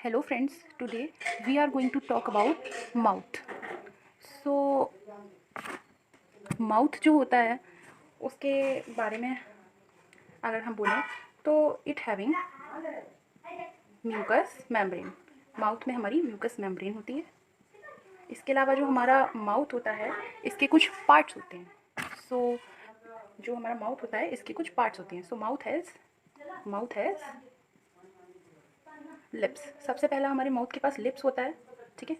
Hello friends, today we are going to talk about mouth. So mouth जो होता है उसके बारे में अगर हम बोलें तो it having mucus membrane. Mouth में हमारी म्यूकस मेम्ब्रेन होती है। इसके अलावा जो हमारा माउथ होता है इसके कुछ पार्ट्स होते हैं। जो हमारा माउथ होता है इसके कुछ पार्ट्स होते हैं। Mouth has lips. सबसे पहला हमारे माउथ के पास लिप्स होता है। ठीक है,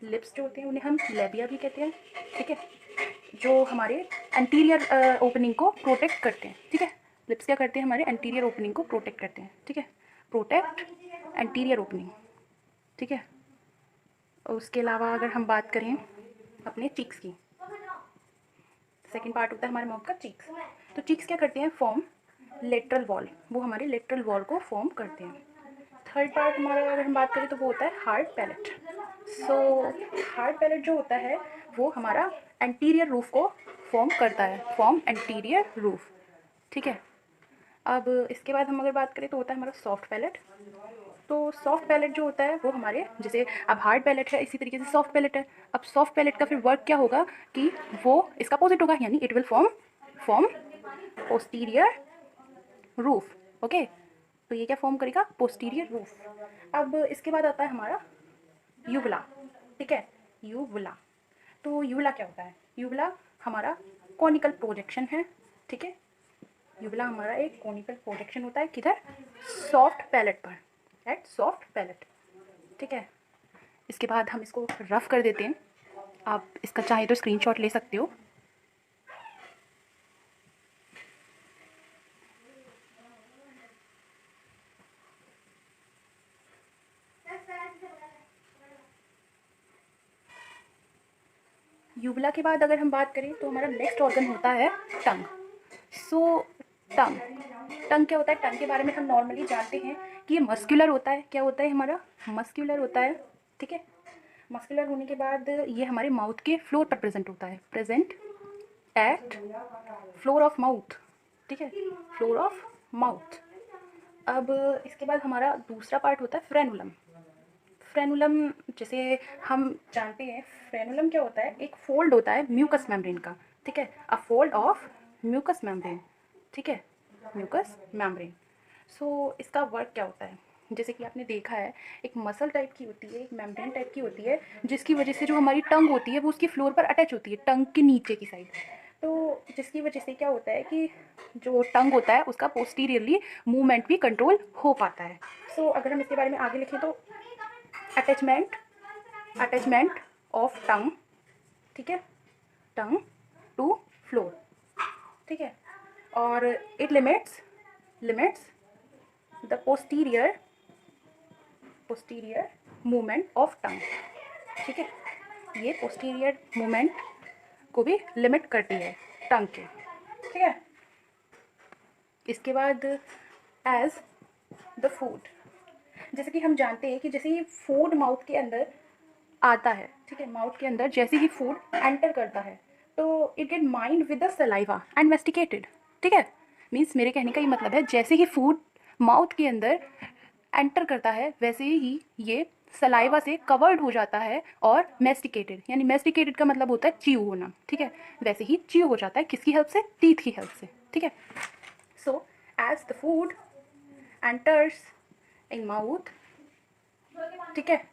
लिप्स जो होते हैं उन्हें हम लेबिया भी कहते हैं। ठीक है, जो हमारे एंटीरियर ओपनिंग को प्रोटेक्ट करते हैं। ठीक है, लिप्स क्या करते हैं, हमारे एंटीरियर ओपनिंग को प्रोटेक्ट करते हैं। ठीक है, प्रोटेक्ट एंटीरियर ओपनिंग। ठीक है, उसके अलावा अगर हम बात करें अपने चीक्स की, सेकेंड पार्ट होता है हमारे माउथ का चीक्स। तो चीक्स क्या करते हैं, फॉर्म लेटरल वॉल। वो हमारे लेटरल वॉल को फॉर्म करते हैं। थर्ड पार्ट हमारा अगर हम बात करें तो वो होता है हार्ड पैलेट। हार्ड पैलेट जो होता है वो हमारा एंटीरियर रूफ को फॉर्म करता है, फॉर्म एंटीरियर रूफ। ठीक है, अब इसके बाद हम अगर बात करें तो होता है हमारा सॉफ्ट पैलेट। तो सॉफ्ट पैलेट जो होता है वो हमारे, जैसे अब हार्ड पैलेट है इसी तरीके से सॉफ्ट पैलेट है। अब सॉफ्ट पैलेट का फिर वर्क क्या होगा कि वो इसका अपोजिट होगा, यानी it will form posterior roof. Okay, तो ये क्या फॉर्म करेगा, पोस्टीरियर रूफ। अब इसके बाद आता है हमारा यूवला। ठीक है, यूवला। तो यूवला क्या होता है, यूवला हमारा कॉनिकल प्रोजेक्शन है। ठीक है, यूवला हमारा एक कॉनिकल प्रोजेक्शन होता है, किधर, सॉफ्ट पैलेट पर, एट सॉफ्ट पैलेट। ठीक है, इसके बाद हम इसको रफ कर देते हैं। आप इसका चाहे तो स्क्रीनशॉट ले सकते हो। यूवला के बाद अगर हम बात करें तो हमारा नेक्स्ट ऑर्गन होता है टंग। टंग टंग क्या होता है, टंग के बारे में हम नॉर्मली जानते हैं कि ये मस्कुलर होता है। क्या होता है हमारा, मस्कुलर होता है। ठीक है, मस्कुलर होने के बाद ये हमारे माउथ के फ्लोर पर प्रेजेंट होता है, present at floor of mouth. ठीक है, फ्लोर ऑफ माउथ। अब इसके बाद हमारा दूसरा पार्ट होता है फ्रेनुलम। फ्रेनुलम जैसे हम जानते हैं, फ्रेनुलम क्या होता है, एक फोल्ड होता है म्यूकस मेम्ब्रेन का। ठीक है, अ फोल्ड ऑफ म्यूकस मेम्ब्रेन। ठीक है, म्यूकस मेम्ब्रेन। इसका वर्क क्या होता है, जैसे कि आपने देखा है एक मसल टाइप की होती है, एक मेम्ब्रेन टाइप की होती है, जिसकी वजह से जो हमारी टंग होती है वो उसकी फ्लोर पर अटैच होती है, टंग के नीचे की साइड। तो जिसकी वजह से क्या होता है कि जो टंग होता है उसका पोस्टीरियरली मूवमेंट भी कंट्रोल हो पाता है। अगर हम इसके बारे में आगे लिखें तो अटैचमेंट ऑफ टंग, ठीक है, टंग टू फ्लोर। ठीक है, और it limits the posterior movement of tongue. ठीक है, ये पोस्टीरियर मूवमेंट को भी लिमिट करती है टंग के। ठीक है, इसके बाद एज द फूड, जैसे कि हम जानते हैं कि जैसे ही फूड माउथ के अंदर आता है, ठीक है, माउथ के अंदर जैसे ही फूड एंटर करता है तो it get mind with the saliva and masticated. ठीक है, मीन्स मेरे कहने का ये मतलब है जैसे ही फूड माउथ के अंदर एंटर करता है वैसे ही ये सलाइवा से कवर्ड हो जाता है और मेस्टिकेटेड, यानी मेस्टिकेटेड का मतलब होता है च्यू होना। ठीक है, वैसे ही च्यू हो जाता है, किसकी हेल्प से, टीथ की हेल्प से। ठीक है, so as the food enters in mouth, ठीक है,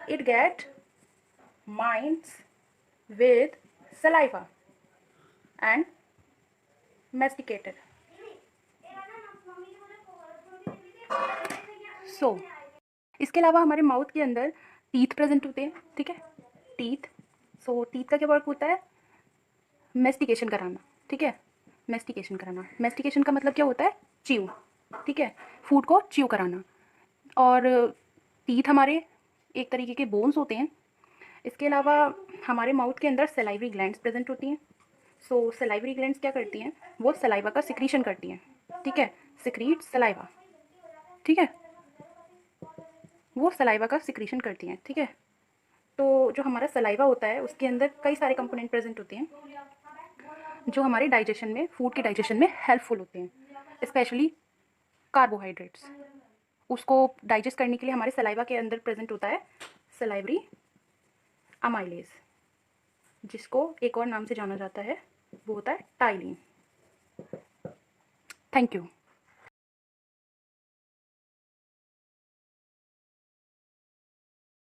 it get minds with saliva and masticated. इसके अलावा हमारे माउथ के अंदर टीथ प्रेजेंट होते हैं। ठीक है, टीथ टीथ का क्या वर्क होता है, मेस्टिकेशन कराना। ठीक है, मेस्टिकेशन का मतलब क्या होता है, च्यू। ठीक है, फूड को च्यू कराना। और टीथ हमारे एक तरीके के बोन्स होते हैं। इसके अलावा हमारे माउथ के अंदर सलाइवरी ग्लैंड्स प्रेजेंट होती हैं। सलाइवरी ग्लैंड्स क्या करती हैं, वो सलाइवा का सिक्रीशन करती हैं। ठीक है, सिक्रीट सलाइवा। ठीक है, वो सलाइवा का सिक्रीशन करती हैं। ठीक है, तो जो हमारा सलाइवा होता है उसके अंदर कई सारे कंपोनेंट प्रेजेंट होते हैं जो हमारे डाइजेशन में, फूड के डाइजेशन में हेल्पफुल होते हैं, स्पेशली कार्बोहाइड्रेट्स। उसको डाइजेस्ट करने के लिए हमारे सलाइवा के अंदर प्रेजेंट होता है सलाइवरी अमाइलेज, जिसको एक और नाम से जाना जाता है, वो होता है टाइलिन। Thank you.